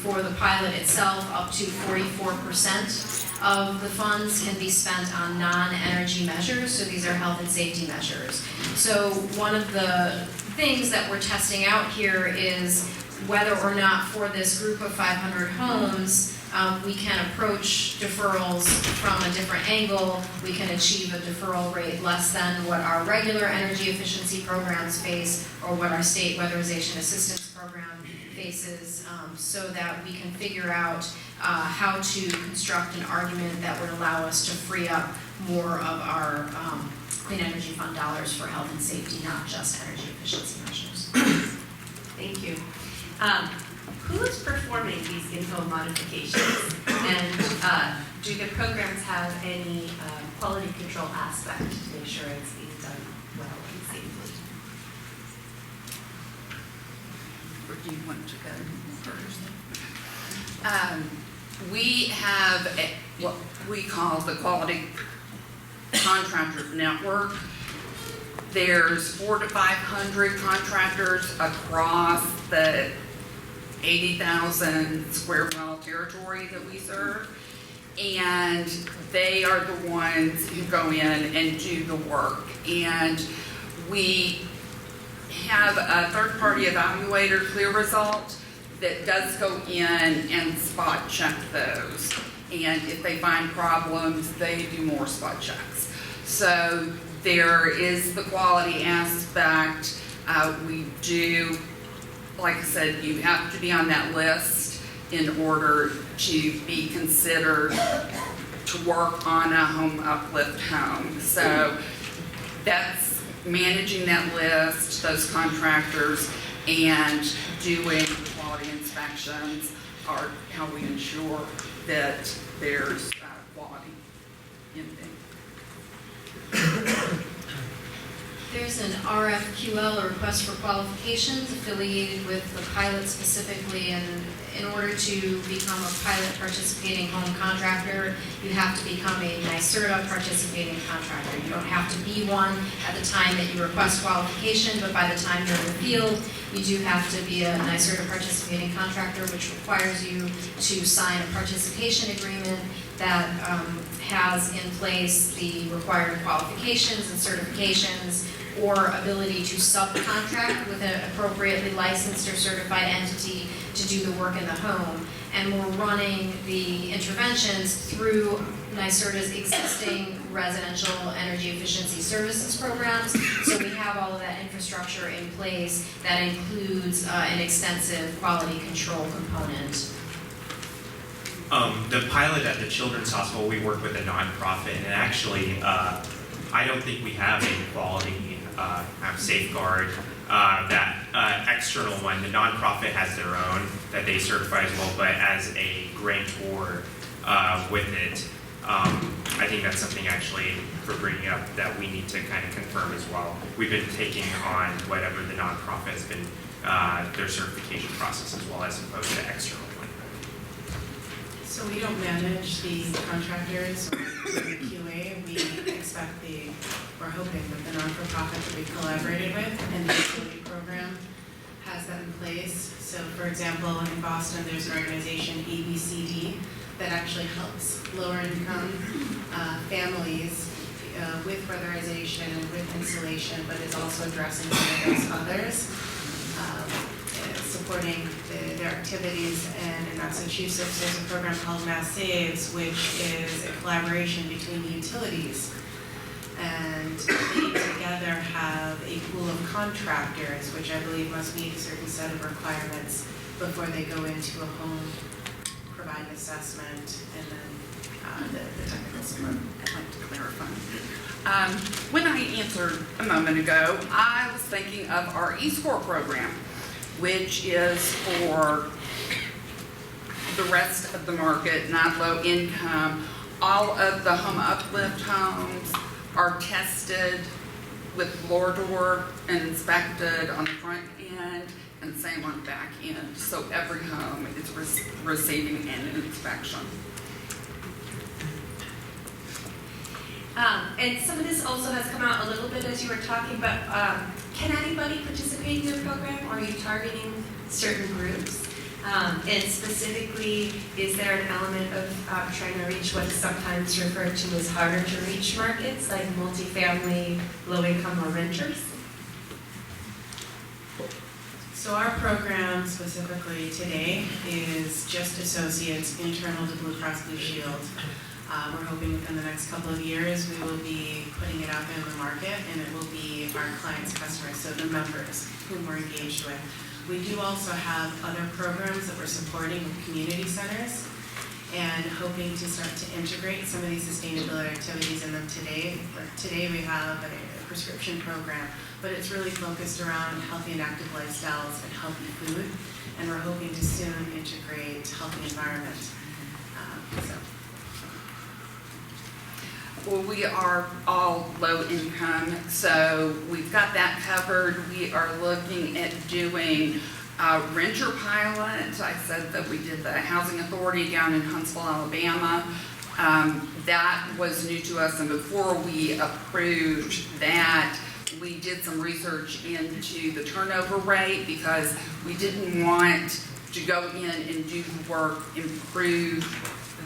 for the pilot itself, up to 44% of the funds can be spent on non-energy measures, so these are health and safety measures. So one of the things that we're testing out here is whether or not for this group of 500 homes, we can approach deferrals from a different angle. We can achieve a deferral rate less than what our regular energy efficiency programs face or what our state weatherization assistance program faces, so that we can figure out how to construct an argument that would allow us to free up more of our clean energy fund dollars for health and safety, not just energy efficiency measures. Thank you. Who is performing these info modifications? And do the programs have any quality control aspect to make sure it's being done well and safely? Where do you want to go first? We have what we call the Quality Contractors Network. There's 400 to 500 contractors across the 80,000 square mile territory that we serve, and they are the ones who go in and do the work. And we have a third-party evaluator, Clear Result, that does go in and spot check those. And if they find problems, they do more spot checks. So there is the quality aspect. We do, like I said, you have to be on that list in order to be considered to work on a home uplift home. So that's managing that list, those contractors, and doing quality inspections are how we ensure that there's quality in things. There's an RFQL, a request for qualifications, affiliated with the pilot specifically, and in order to become a pilot participating home contractor, you have to become a NYSERDA participating contractor. You don't have to be one at the time that you request qualification, but by the time you're in the field, you do have to be a NYSERDA participating contractor, which requires you to sign a participation agreement that has in place the required qualifications and certifications or ability to subcontract with an appropriately licensed or certified entity to do the work in the home. And we're running the interventions through NYSERDA's existing residential energy efficiency services programs. So we have all of that infrastructure in place that includes an extensive quality control component. The pilot at the Children's Hospital, we work with a nonprofit, and actually, I don't think we have a quality safeguard. That external one, the nonprofit has their own that they certify as well, but as a grantor with it, I think that's something actually for bringing up that we need to kind of confirm as well. We've been taking on whatever the nonprofit has been, their certification process as well as opposed to external one. So we don't manage the contractors or the QA. We expect we're hoping that the non-for-profit that we collaborated with and the utility program has that in place. So for example, in Boston, there's an organization, ABCD, that actually helps lower income families with weatherization, with insulation, but is also addressing some of those others. Supporting their activities, and in Massachusetts there's a program called Mass Saves, which is a collaboration between the utilities, and they together have a pool of contractors, which I believe must meet a certain set of requirements before they go into a home, provide an assessment, and then the technical support. I'd like to clarify. When I answered a moment ago, I was thinking of our eScore program, which is for the rest of the market, not low income. All of the home uplift homes are tested with floor door and inspected on the front end and same on the back end. So every home is receiving an inspection. And some of this also has come out a little bit as you were talking, but can anybody participate in your program, or are you targeting certain groups? And specifically, is there an element of trying to reach what is sometimes referred to as harder to reach markets, like multifamily, low-income, or renters? So our program specifically today is just associates internal to Blue Cross Blue Shield. We're hoping within the next couple of years we will be putting it out there in the market, and it will be our clients' customers, so the members whom we're engaged with. We do also have other programs that we're supporting with community centers and hoping to start to integrate some of these sustainability activities in them today. Today we have a prescription program, but it's really focused around healthy and active lifestyles and healthy food, and we're hoping to soon integrate healthy environment. Well, we are all low income, so we've got that covered. We are looking at doing renter pilots. I said that we did the Housing Authority down in Huntsville, Alabama. That was new to us, and before we approved that, we did some research into the turnover rate because we didn't want to go in and do the work, improve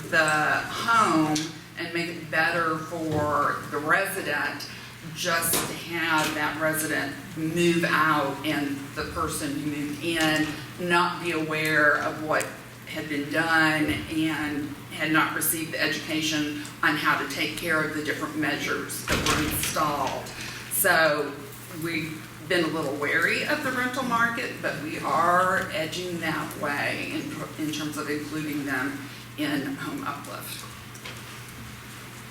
the home, and make it better for the resident, just to have that resident move out and the person who moved in not be aware of what had been done and had not received the education on how to take care of the different measures that were installed. So we've been a little wary of the rental market, but we are edging that way in terms of including them in home uplift.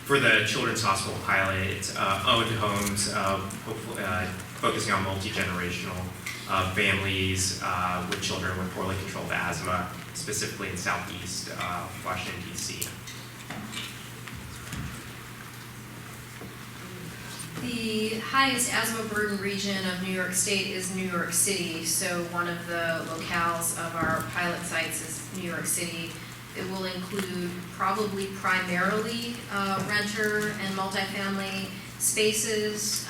For the Children's Hospital pilot, it's owned homes, hopefully, focusing on multi-generational families with children with poorly controlled asthma, specifically in Southeast Washington, D.C. The highest asthma burden region of New York State is New York City, so one of the locales of our pilot sites is New York City. It will include probably primarily renter and multifamily spaces.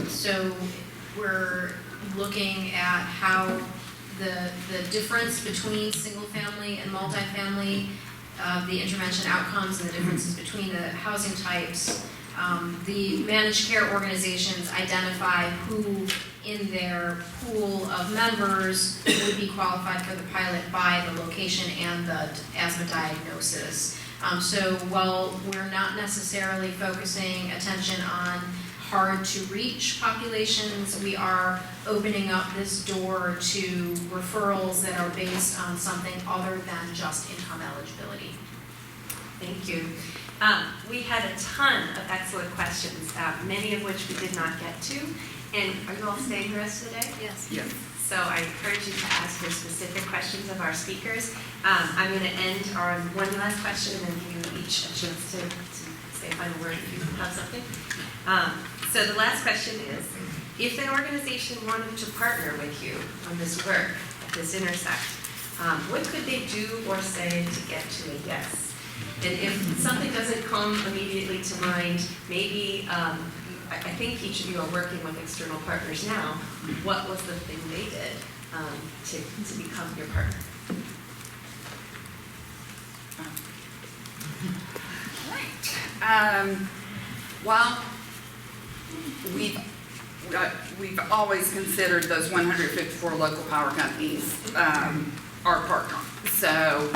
So we're looking at how the difference between single family and multifamily, the intervention outcomes and the differences between the housing types. The managed care organizations identify who in their pool of members would be qualified for the pilot by the location and the asthma diagnosis. So while we're not necessarily focusing attention on hard to reach populations, we are opening up this door to referrals that are based on something other than just income eligibility. Thank you. We had a ton of excellent questions, many of which we did not get to. And are you all staying the rest of the day? Yes. Yes. So I encourage you to ask your specific questions of our speakers. I'm going to end on one last question and then give you each a chance to say a final word if you have something. So the last question is, if an organization wanted to partner with you on this work at this intersect, what could they do or say to get to a yes? And if something doesn't come immediately to mind, maybe, I think each of you are working with external partners now. What was the thing they did to become your partner? Right. Well, we've always considered those 154 local power companies our partner. So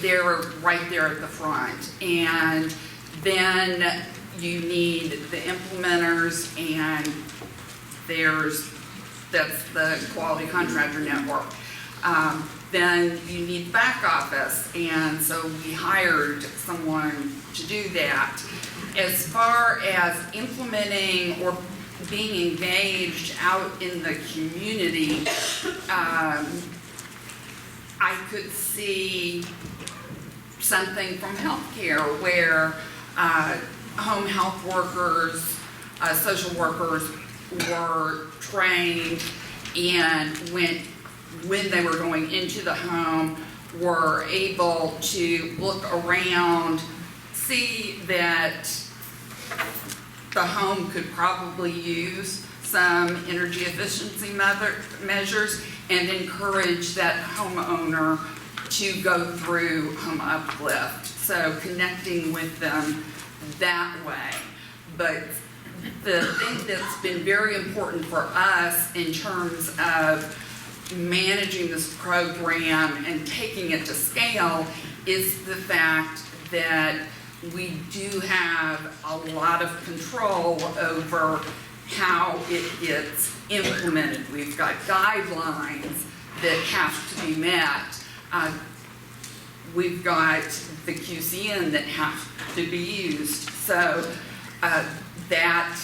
they're right there at the front. And then you need the implementers, and that's the quality contractor network. Then you need back office, and so we hired someone to do that. As far as implementing or being engaged out in the community, I could see something from healthcare where home health workers, social workers were trained, and when they were going into the home, were able to look around, see that the home could probably use some energy efficiency measures, and encourage that homeowner to go through home uplift. So connecting with them that way. But the thing that's been very important for us in terms of managing this program and taking it to scale is the fact that we do have a lot of control over how it gets implemented. We've got guidelines that have to be met. We've got the QCN that have to be used. So that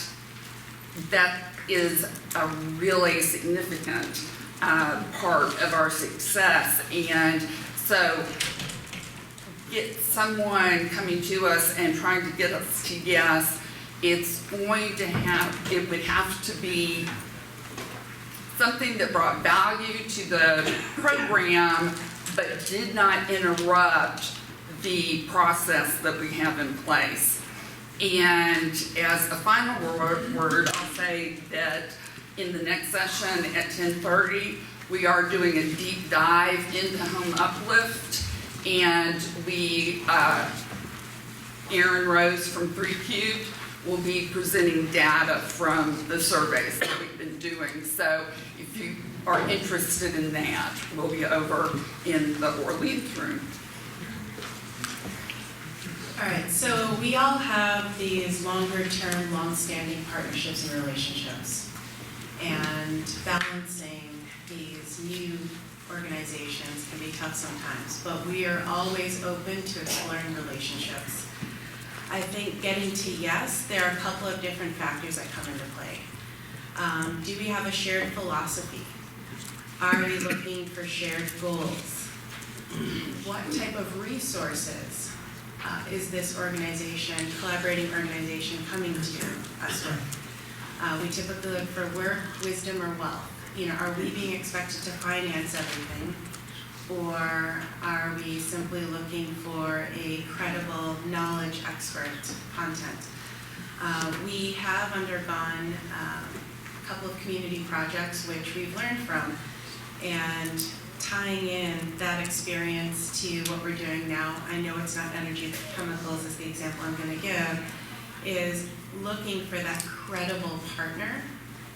is a really significant part of our success. And so get someone coming to us and trying to get us to yes, it would have to be something that brought value to the program, but did not interrupt the process that we have in place. And as a final word, I'll say that in the next session at 10:30, we are doing a deep dive into home uplift, and Erin Rose from 3Cubed will be presenting data from the surveys that we've been doing. So if you are interested in that, we'll be over in the Orleans room. All right, so we all have these longer-term, long-standing partnerships and relationships. And balancing these new organizations can be tough sometimes, but we are always open to exploring relationships. I think getting to yes, there are a couple of different factors that come into play. Do we have a shared philosophy? Are we looking for shared goals? What type of resources is this organization, collaborating organization, coming to us with? We typically look for work, wisdom, or wealth. Are we being expected to finance everything? Or are we simply looking for a credible knowledge expert content? We have undergone a couple of community projects which we've learned from, and tying in that experience to what we're doing now, I know it's not energy, but chemicals is the example I'm going to give, is looking for that credible partner,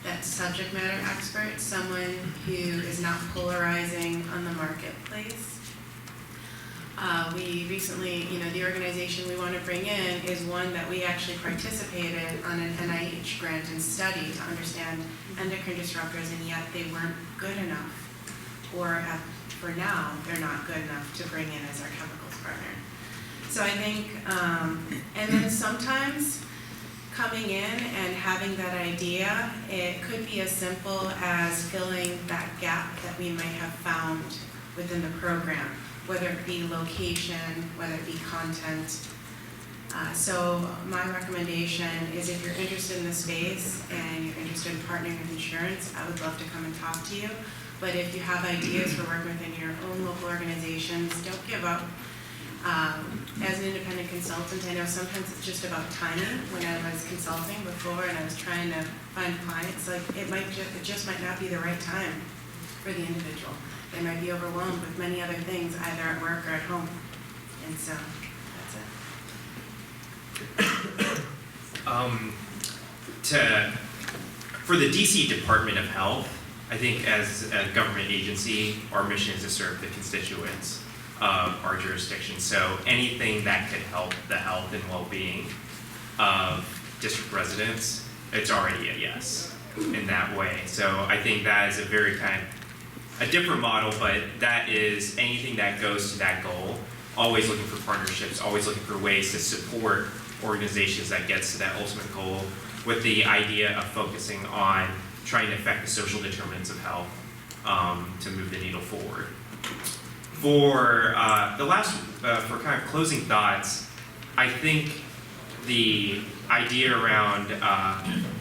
that subject matter expert, someone who is not polarizing on the marketplace. We recently, the organization we want to bring in is one that we actually participated on an NIH grant and study to understand endocrine disruptors, and yet they weren't good enough, or for now, they're not good enough to bring in as our chemicals partner. So I think, and then sometimes coming in and having that idea, it could be as simple as filling that gap that we might have found within the program, whether it be location, whether it be content. So my recommendation is, if you're interested in the space and you're interested in partnering with insurance, I would love to come and talk to you. But if you have ideas for working within your own local organizations, don't give up. As an independent consultant, I know sometimes it's just about timing. When I was consulting before and I was trying to find clients, it just might not be the right time for the individual. They might be overwhelmed with many other things, either at work or at home. And so, that's it. For the DC Department of Health, I think as a government agency, our mission is to serve the constituents of our jurisdiction. So anything that could help the health and well-being of district residents, it's already a yes in that way. So I think that is a very a different model, but that is anything that goes to that goal, always looking for partnerships, always looking for ways to support organizations that gets to that ultimate goal, with the idea of focusing on trying to affect the social determinants of health to move the needle forward. For the last, for closing thoughts, I think the idea around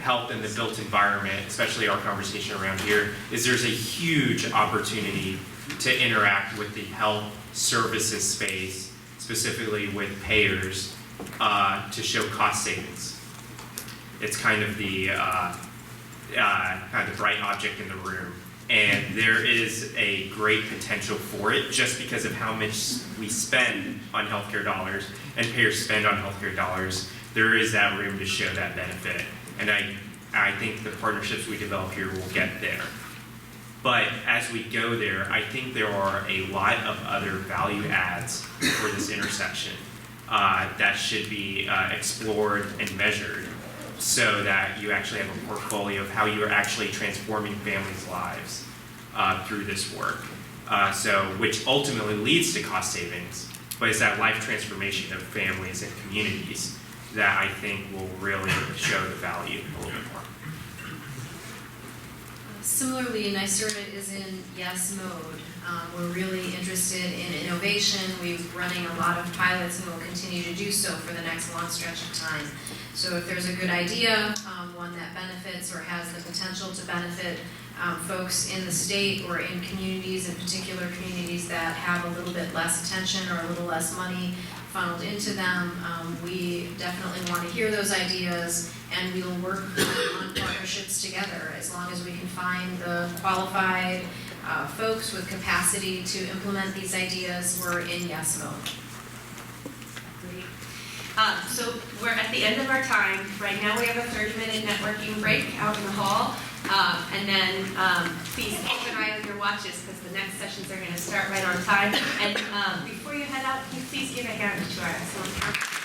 health in the built environment, especially our conversation around here, is there's a huge opportunity to interact with the health services space, specifically with payers, to show cost savings. It's kind of the bright object in the room. And there is a great potential for it just because of how much we spend on healthcare dollars and payers spend on healthcare dollars. There is that room to show that benefit. And I think the partnerships we develop here will get there. But as we go there, I think there are a lot of other value adds for this intersection that should be explored and measured, so that you actually have a portfolio of how you are actually transforming families' lives through this work. Which ultimately leads to cost savings, but it's that life transformation of families and communities that I think will really show the value a little bit more. Similarly, NYSERDA is in yes mode. We're really interested in innovation. We're running a lot of pilots and will continue to do so for the next long stretch of time. So if there's a good idea, one that benefits or has the potential to benefit folks in the state or in communities, in particular communities that have a little bit less attention or a little less money funneled into them, we definitely want to hear those ideas, and we will work on partnerships together as long as we can find the qualified folks with capacity to implement these ideas. We're in yes mode. Great. So we're at the end of our time. Right now we have a 30-minute networking break out in the hall. And then please keep an eye on your watches because the next sessions are going to start right on time. And before you head out, can you please give a hand to our excellent panel?